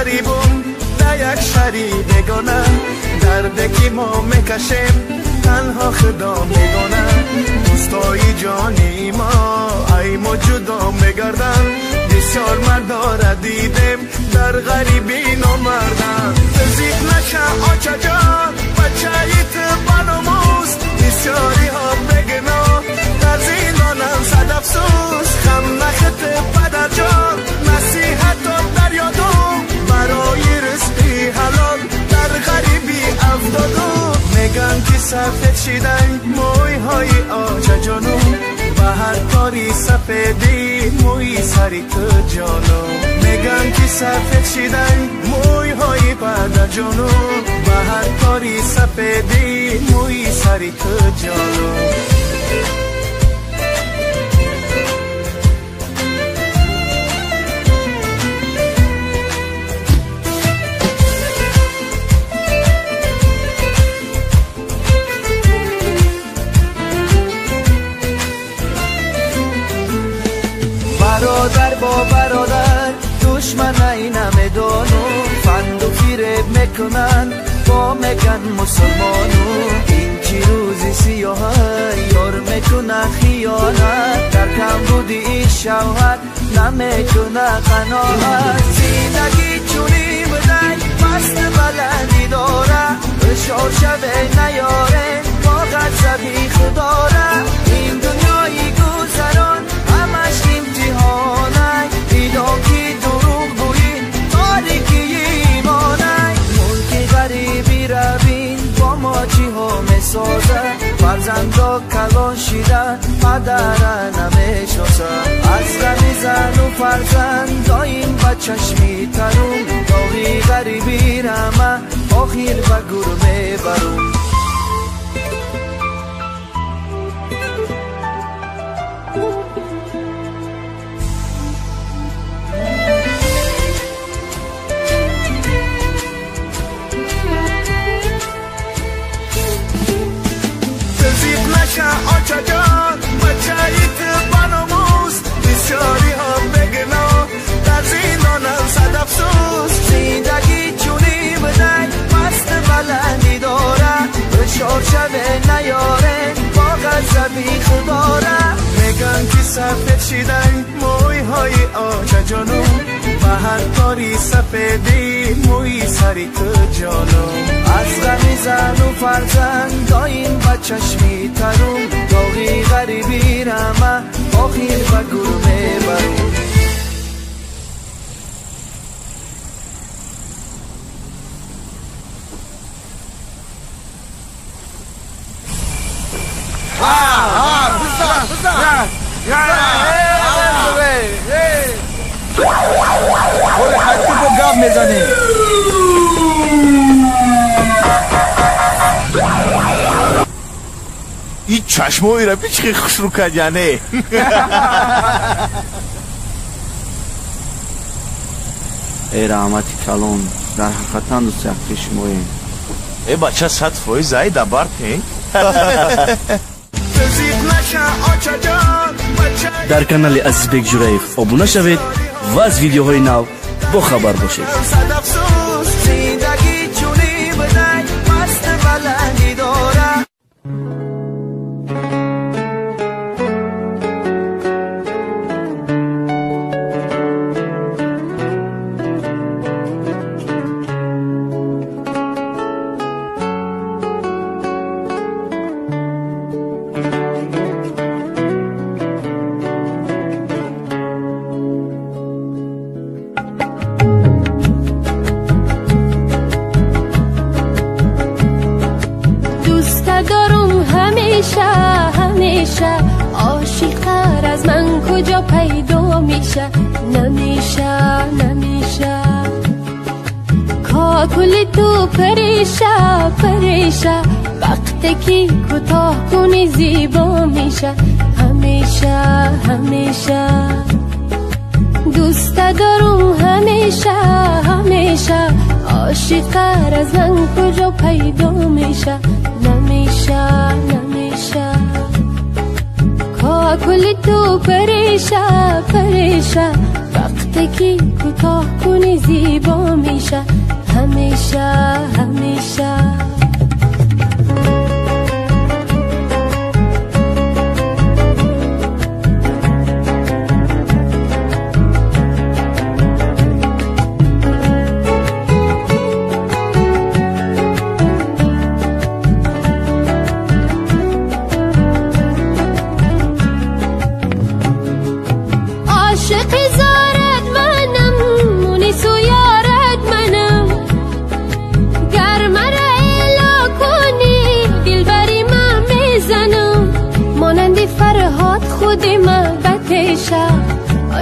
غریبم در یک شهری بگانه درد که ما میکشیم تنها خدا میدانه دوستای جانی ما ای ما جدا میگردن بسیار مردا را دیدیم در غریبی نامردن تزیق نشه آچه جان بچه ایت باناموز بسیاری ها بگنا در زندانم صد افسوس خم نخط پدر جان نصیحت در یادم برای رزقی حلال در غریبی افتادم میگن که سفید شدن موی های آجا جانو به هر کاری سفیدی موی سری تو جانو میگن که سفید شدن موی های پدر جانو به هر کاری سفیدی موی سری تو جانو برادر با برادر دشمن ای نمیدانو فند و فریب میکنن با میگن مسلمانو این چی روزی سیاه یار میکنه خیانت در کم بودی شوهر نمیکنه قناعت زندگی چونی بدن مست بلندی داره اشار شبه نیاره با غضبی خدا را این دنیای گذران همش امتحانه دیدم که دروغ گویی تاریکی ایمانه ملک غریبی روین با ما چی ها میسازه فرزندا کلان شیده پدر نمیشناسه از غم زن و فرزند دایم به چشمی ترون داغی غریبی رمه آخیر به گرمه برون آچه جان بچه ایت باناموز بسیاری ها بگنا در زندانم صد افسوس زندگی چونی بدن مست بلندی داره بشار شده نیاره با غضبی خدا را میگن که سفید شدن موی های آچه جانو به هر کاری سفیدی موی سری تو جانو از غم زن و فرزند دایم به چشمی ترون داغی غریبی رمه آخیر به گرمه برون حتی با گاب میزنه این چشمایی را پیچ خوش رو کردیانه ای رحمتی کلون در حقیقتا دوست یکی شماییم ای بچه 100% زایی دبارتی در کانال عزیزبک جورایف ابونه شوید و از ویدیوهای نو با خبر باشید. همیشه عاشق‌تر از من کجا پیدا میشه نمیشه کاکل تو پریشه وقتی که کوتاه کنی زیبا میشه همیشه دوست دارم همیشه عاشق‌تر از من کجا پیدا میشه نمیشه نمیشه کل تو پریشه پریشه وقتی که کوتاه کنی زیبا میشه همیشه همیشه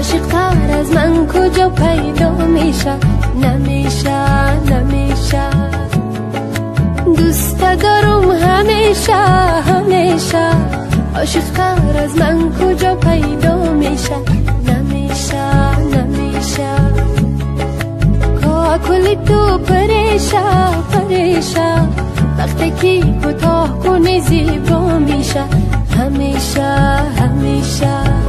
عاشق‌تر از من کجا پیدا میشه نمیشه نمیشه دوست دارم همیشه همیشه عاشق‌تر از من کجا پیدا میشه نمیشه نمیشه کل تو پریشه پریشه وقتی که کوتاه کنی زیبا میشه همیشه همیشه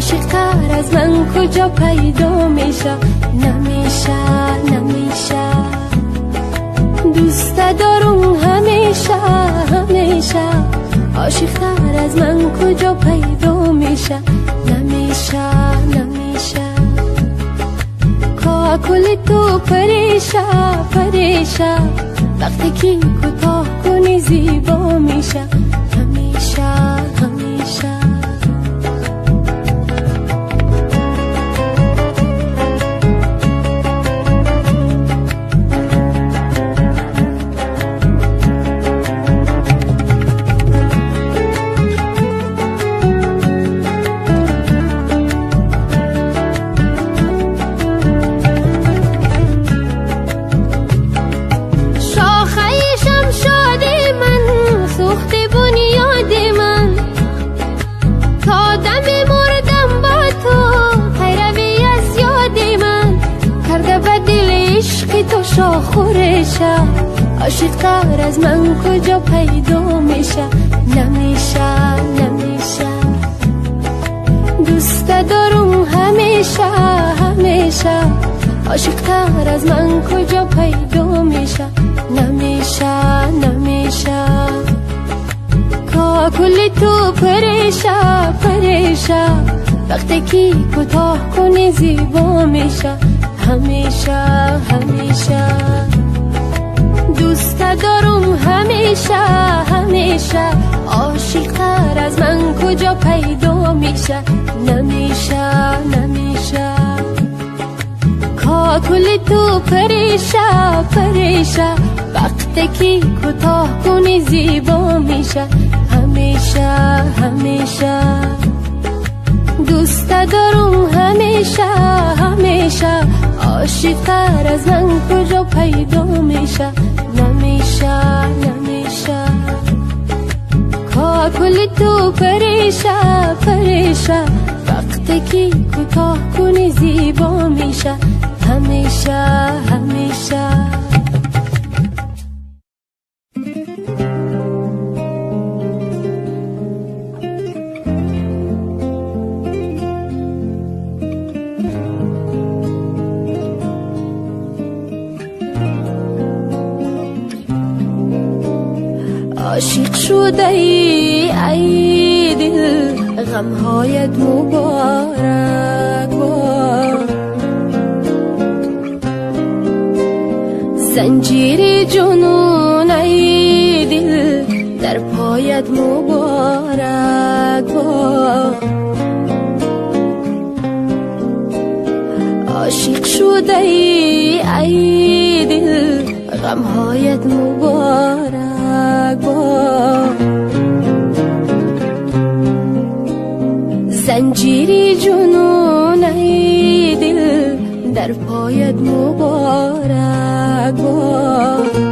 عاشق‌تر از من کجا پیدا میشه نمیشه نمیشه دوست دارم همیشه همیشه عاشق‌تر از من کجا پیدا میشه نمیشه نمیشه کل تو پریشه پریشه وقتی که کوتاه کنی زیبا میشه همیشه همیشه خورشه عاشق‌تر از من کجا پیدا میشه نمیشه نمیشه دوست دارم همیشه همیشه عاشق‌تر از من کجا پیدا میشه نمیشه نمیشه کل تو پریشه پریشه وقتی که کوتاه کنی زیبا میشه همیشه همیشه دوست دارم همیشه همیشه عاشق‌تر از من کجا پیدا میشه نمیشه نمیشه کل تو پریشه پریشه وقتی که کوتاه کنی زیبا میشه همیشه همیشه دوست دارم همیشه همیشه عاشق‌تر از من کجا پیدا میشه نمیشه نمیشه کل تو پریشه پریشه وقتی که کوتاه کنی زیبا میشه همیشه همیشه عاشق شده ای دل غمهایت مبارک باد زنجیر جنون ای دل در پایت مبارک باد شده ای دل غمهایت مبارک باد زنجیری جنون ای دل در پایت مبارک باد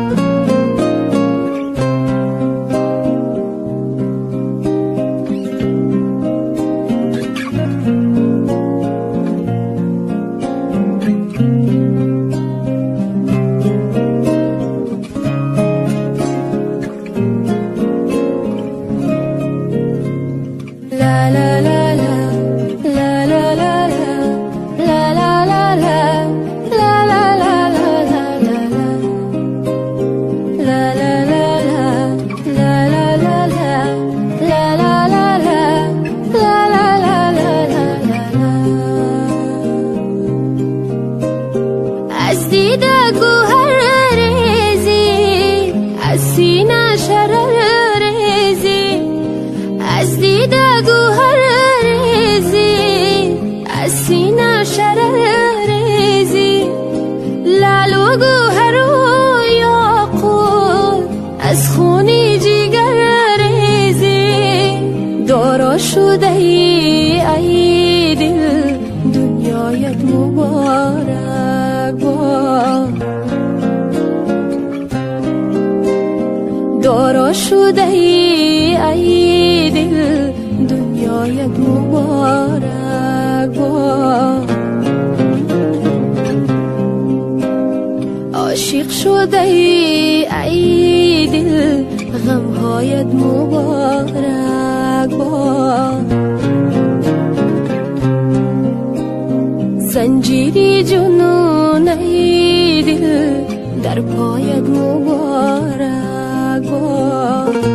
شده ای دل دنیایت مبارک باد دارا شده ای دل دنیایت مبارک باد عاشق شده ای دل غمهایت مبارک باد زنجیری جنون ای دل در پایت مبارک باد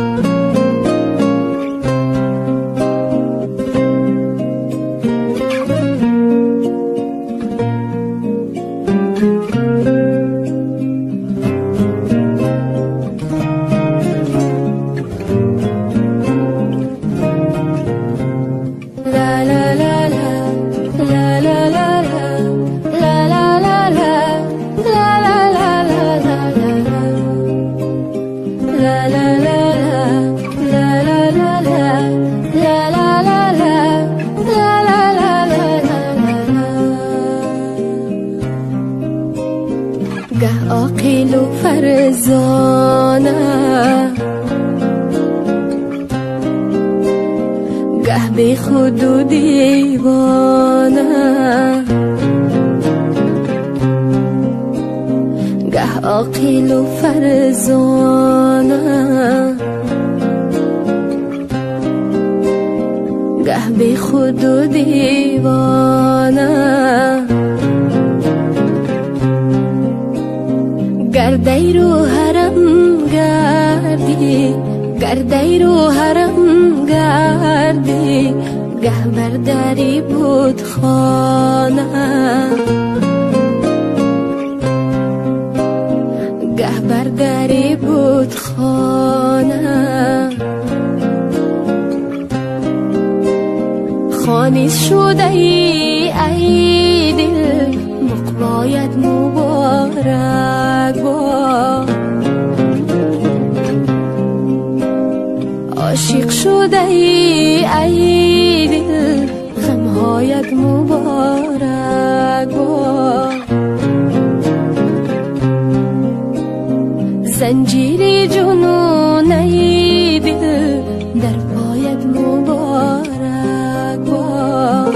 عاقل و فرزانه گه بی خود و دیوانه گه عاقل و فرزانه گه بی خود و دیوانه گردی رو حرم گردی گردی رو حرم گردی گه برداری بود خانه گه برداری بود خانه خانیز شده ای دل مقبایت مبارک باد عاشق شده ای دل غمهایت مبارک باد زنجیری جنون ای دل در پایت مبارک باد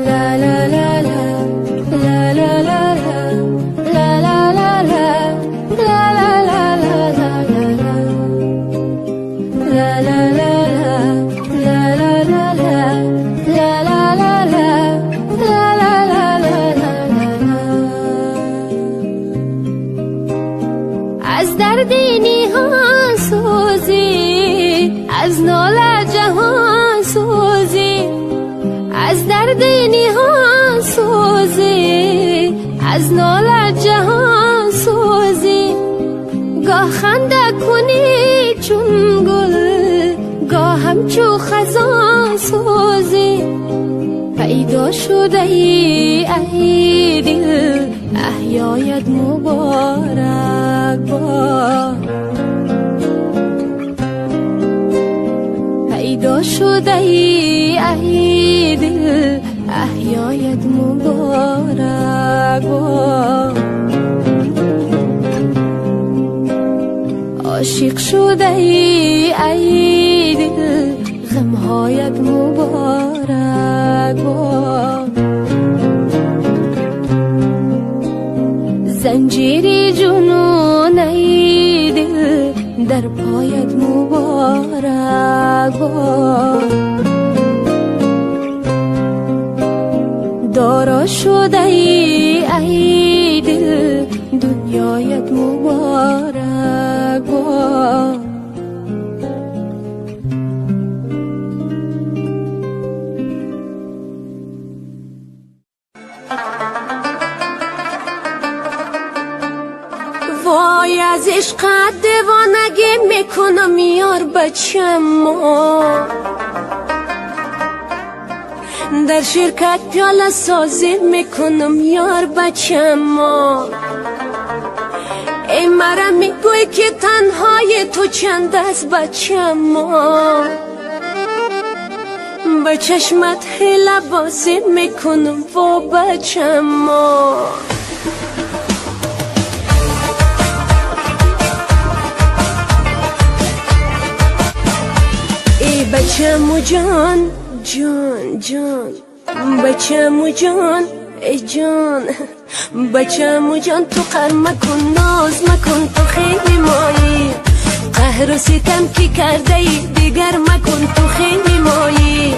la la la la la la la la از نال جهان سوزی گاه خنده کنی چون گل گاه همچو خزان سوزی پیدا شده ای دل احیایت مبارک با پیدا شده ای دل احیایت مبارک با عاشق شده ای دل غمهایت مبارک با زنجیری جنون ای دل در پایت مبارک با دارا شده ای دل دنیایت مبارک با وای از عشقت دیوانگی میکنم یار بچم در شرکت پیاله سازی میکنم یار بچم ای مرا میگوی که تنهای تو چند است بچم به چشمت حیله بازی میکنم و بچم ای بچم جان جان جان بچم جان ای جان بچم جان تو قهر مکن ناز مکن تو خیلی مایی قهر و ستم کی کرده ای دیگر مکن تو خیلی مایی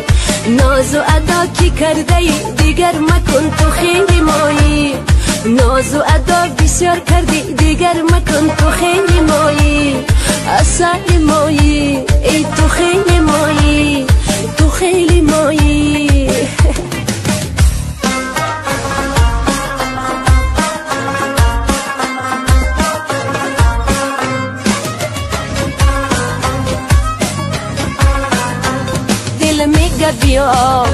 ناز و ادا کی کرده ای دیگر مکن تو خیلی مایی ناز و ادا بسیار کردی دیگر مکن تو خیلی مایی اصل مایی ای تو خیلی مایی تو خیلی مایی دل میگه بیا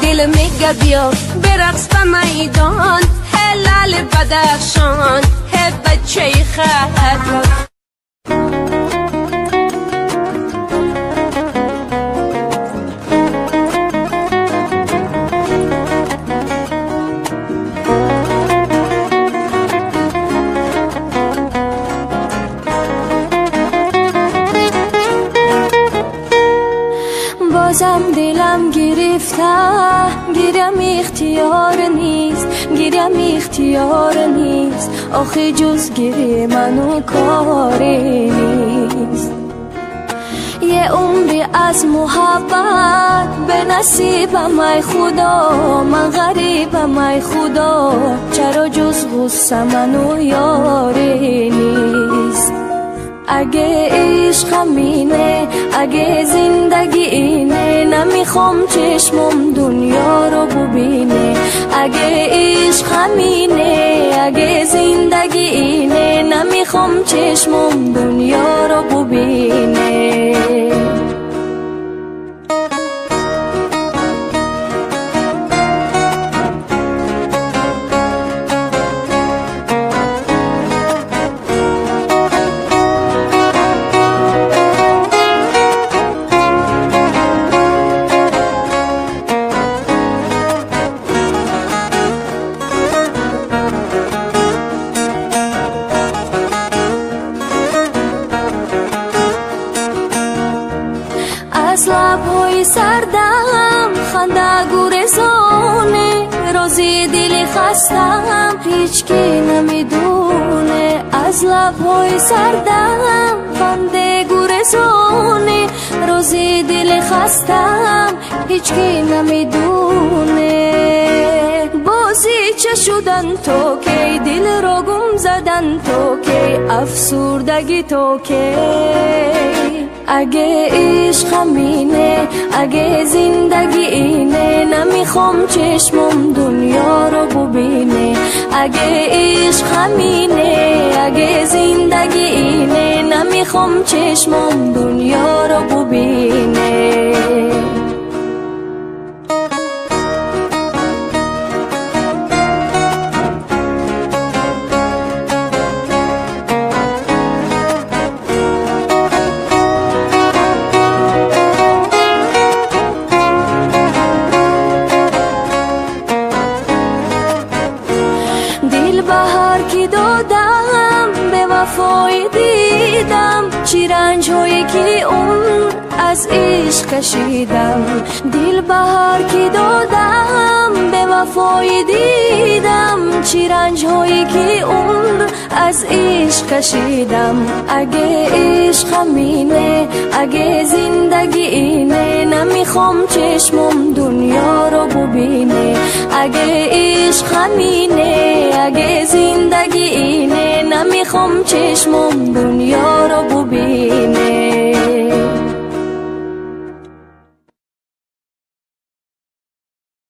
دل میگه بیا برقص به میدان هلال بدخشان هی بچه خط بازم دلم گرفته گیرم اختیار نیست گیرم اختیار نیست آخه جز گیری منو کاری نیست یه عمری از محبت به نصیبم ای خدا من غریبم ای خدا چرا جز غصه منو یاری نیست اگه عشقم اینه اگه زندگی اینه نمیخوام چشمم دنیا رو ببینه اگه عشقم اینه اگه زندگی اینه نمیخوام چشمم دنیا رو ببینه از لبهای سردم خنده گورزونه روزی دل خستم هیچ کی نمیدونه از لبهای سردم خنده گورزونه روزی دل خستم هیچ کی نمیدونه بازی چه شدن تو که دل رو گم زدن تو که افسردگی تو که اگه عشقم اینه اگه زندگی اینه نمیخوام چشمم دنیا رو ببینه اگه عشق همینه اگه زندگی اینه نمیخوام چشمم دنیا رو ببینه وفای دیدم چی رنج هایی که اون از عشق کشیدم دل بهار که دادم به وفای دیدم چی رنج هایی که اون از عشق کشیدم اگه عشق همینه اگه زندگی اینه نمیخوام چشمم دنیا رو ببینه اگه عشق همینه اگه زندگی اینه نمیخوام چشمم دنیا رو